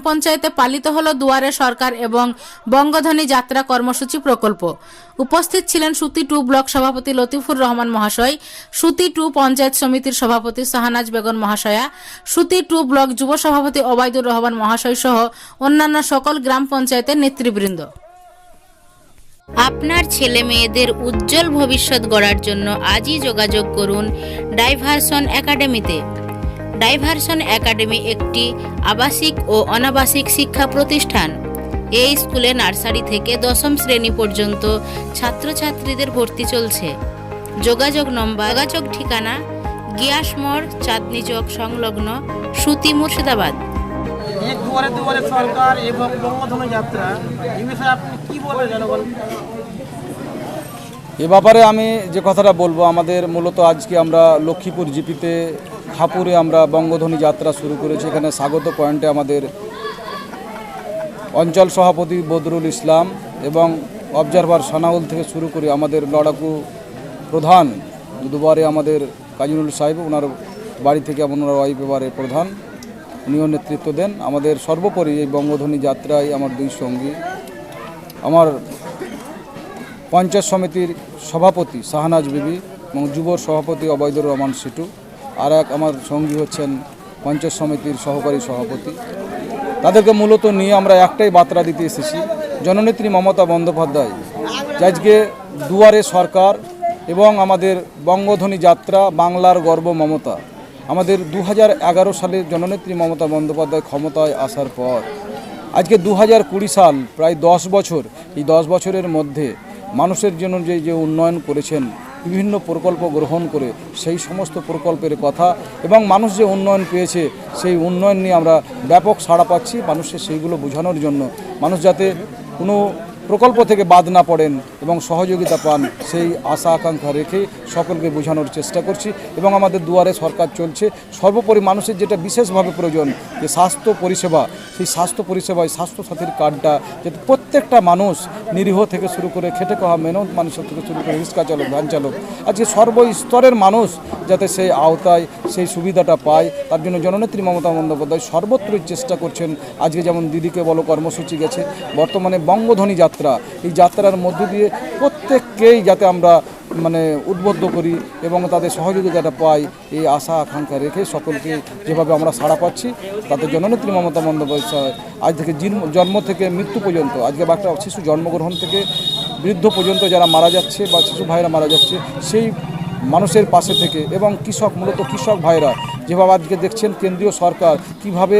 পঞ্চায়েতে পালিত হলো দুয়ারে সরকার এবং বঙ্গধ্বনি যাত্রা কর্মসূচি প্রকল্প। উপস্থিত ছিলেন সুতি 2 ব্লক সভাপতি লতিফুর রহমান মহাশয়, সুতি 2 পঞ্চায়েত সমিতির সভাপতি শাহনাজ বেগম মহাশয়া, সুতি 2 ব্লক যুব সভাপতি ওবায়দুর রহমান মহাশয় সহ অন্যান্য সকল গ্রাম পঞ্চায়েতের নেতৃবৃন্দ। আপনার ছেলে মেয়েদের উজ্জ্বল ভবিষ্যৎ গড়ার জন্য আজই যোগাযোগ করুন ডাইভারশন একাডেমিতে। ডাইভারশন একাডেমি একটি আবাসিক ও অনাবাসিক শিক্ষা প্রতিষ্ঠান। এই স্কুলে নার্সারি থেকে 10ম শ্রেণী পর্যন্ত ছাত্রছাত্রীদের ভর্তি চলছে। যোগাযোগ ঠিকানা গিয়াস মোড়, চাঁদনি চক সংলগ্ন, সুতি, মুর্শিদাবাদ। দুয়ারে দুয়ারে সরকার এবং বঙ্গধ্বনি যাত্রা, এই বিষয়ে আপনি কি বলবেন জনগণ? এ ব্যাপারে আমি যে কথাটা বলবো, আমাদের মূলত আজকে আমরা লক্ষ্মীপুর জিপিতে খাপুরে আমরা বঙ্গধ্বনি যাত্রা শুরু করেছি। এখানে স্বাগত পয়েন্টে আমাদের অঞ্চল সভাপতি বদরুল ইসলাম এবং অবজারভার সানাউল থেকে শুরু করে আমাদের লড়াকু প্রধান দুবারে আমাদের কাজীনুল সাহেব, ওনার বাড়ি থেকে ওনার ওয়াইফ এবারে প্রধান, উনিও নেতৃত্ব দেন। আমাদের সর্বোপরি এই বঙ্গধ্বনি যাত্রায় আমার দুই সঙ্গী, আমার পঞ্চায়েত সমিতির সভাপতি শাহনাজ বিবি এবং যুব সভাপতি ওবায়দুর রহমান সিটু, আর এক আমার সঙ্গী হচ্ছেন পঞ্চায়েত সমিতির সহকারী সভাপতি। তাদেরকে মূলত নিয়ে আমরা একটাই বার্তা দিতে এসেছি, জননেত্রী মমতা বন্দ্যোপাধ্যায় আজকে দুয়ারে সরকার এবং আমাদের বঙ্গধ্বনি যাত্রা, বাংলার গর্ব মমতা, আমাদের 2011 সালে জননেত্রী মমতা বন্দ্যোপাধ্যায় ক্ষমতায় আসার পর আজকে 2020 সাল, প্রায় 10 বছর। এই 10 বছরের মধ্যে মানুষের জন্য যে উন্নয়ন করেছেন, বিভিন্ন প্রকল্প গ্রহণ করে সেই সমস্ত প্রকল্পের কথা এবং মানুষ যে উন্নয়ন পেয়েছে সেই উন্নয়ন নিয়ে আমরা ব্যাপক সাড়া পাচ্ছি। মানুষের সেইগুলো বোঝানোর জন্য, মানুষ যাতে কোনো প্রকল্প থেকে বাদ না পড়েন এবং সহযোগিতা পান, সেই আশা আকাঙ্ক্ষা রেখে সকলকে বোঝানোর চেষ্টা করছি। এবং আমাদের দুয়ারে সরকার চলছে। সর্বোপরি মানুষের যেটা বিশেষভাবে প্রয়োজন, যে স্বাস্থ্য পরিষেবা, সেই স্বাস্থ্য পরিষেবায় স্বাস্থ্যসাথীর কার্ডটা যাতে প্রত্যেকটা মানুষ, নিরীহ থেকে শুরু করে খেটে খাওয়া মেহনত মানুষের থেকে শুরু করে রিক্সা চালক, ভ্যান চালক, আজকে সর্বস্তরের মানুষ যাতে সেই আওতায় সেই সুবিধাটা পায়, তার জন্য জননেত্রী মমতা বন্দ্যোপাধ্যায় সর্বত্রই চেষ্টা করছেন। আজকে যেমন দিদিকে বলো কর্মসূচি গেছে, বর্তমানে বঙ্গধ্বনি যাত্রা, এই যাত্রার মধ্য দিয়ে প্রত্যেককেই যাতে আমরা উদ্বুদ্ধ করি এবং তাদের সহযোগিতাটা পাই, এই আশা আকাঙ্ক্ষা রেখে সকলকে যেভাবে আমরা সাড়া পাচ্ছি, তাতে জননেত্রী মমতা বন্দ্যোপাধ্যায় আজ থেকে জন্ম থেকে মৃত্যু পর্যন্ত, আজকে একটা শিশু জন্মগ্রহণ থেকে বৃদ্ধ পর্যন্ত যারা মারা যাচ্ছে বা শিশু ভাইরা মারা যাচ্ছে, সেই মানুষের পাশে থেকে, এবং মূলত কৃষক ভাইরা যেভাবে আজকে দেখছেন কেন্দ্রীয় সরকার কিভাবে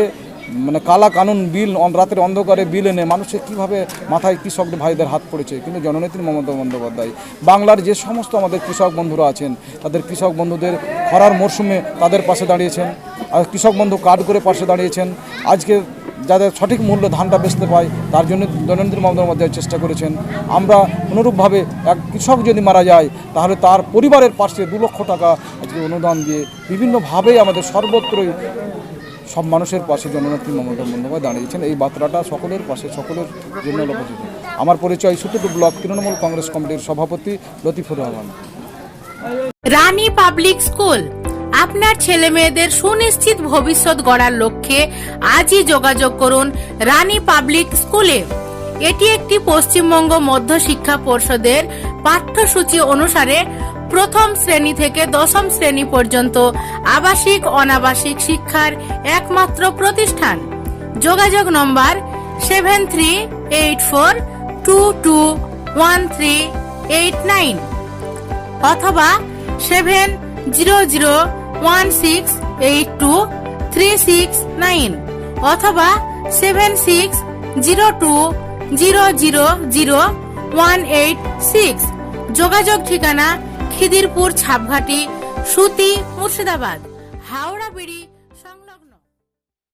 কালা কানুন বিল, রাতের অন্ধকারে বিল এনে মানুষের কীভাবে মাথায় কৃষকদের ভাইদের হাত পড়েছে, কিন্তু জননেত্রী মমতা বন্দ্যোপাধ্যায় বাংলার যে সমস্ত আমাদের কৃষক বন্ধুরা আছেন, তাদের কৃষক বন্ধুদের খরার মরশুমে তাদের পাশে দাঁড়িয়েছেন, আর কৃষক বন্ধু কার্ড করে পাশে দাঁড়িয়েছেন। আজকে যাদের সঠিক মূল্য ধানটা বেচতে পায়, তার জন্য জননেত্রী মমতা বন্দ্যোপাধ্যায় চেষ্টা করেছেন। আমরা অনুরূপভাবে এক কৃষক যদি মারা যায়, তাহলে তার পরিবারের পাশে 2 লক্ষ টাকা আজকে অনুদান দিয়ে বিভিন্নভাবেই আমাদের সর্বত্রই সব মানুষের পাশে জননেত্রী মমতা বন্দ্যোপাধ্যায় দাঁড়িয়েছেন। এই বার্তাটা সকলের পাশে, সকলের জন্য উপযোগী। আমার পরিচয় সুতি 2 ব্লক তৃণমূল কংগ্রেস কমিটির সভাপতি লতিফুর রহমান। রানী পাবলিক স্কুল, আপনার ছেলে মেয়েদের সুনিশ্চিত ভবিষ্যৎ গড়ার লক্ষ্যে আজই যোগাযোগ করুন রানী পাবলিক স্কুলে। এটি একটি পশ্চিমবঙ্গ মধ্য শিক্ষা পর্ষদের পাঠ্যসূচি অনুসারে 1ম শ্রেণী থেকে 10ম শ্রেণী পর্যন্ত আবাসিক অনাবাসিক শিক্ষার একমাত্র প্রতিষ্ঠান। যোগাযোগ নম্বর 7384221389 অথবা 7001682369 অথবা 7602000186। যোগাযোগ ঠিকানা খিদিরপুর ছাপঘাটি, সুতি, মুর্শিদাবাদ। হাওড়া বিড়ি।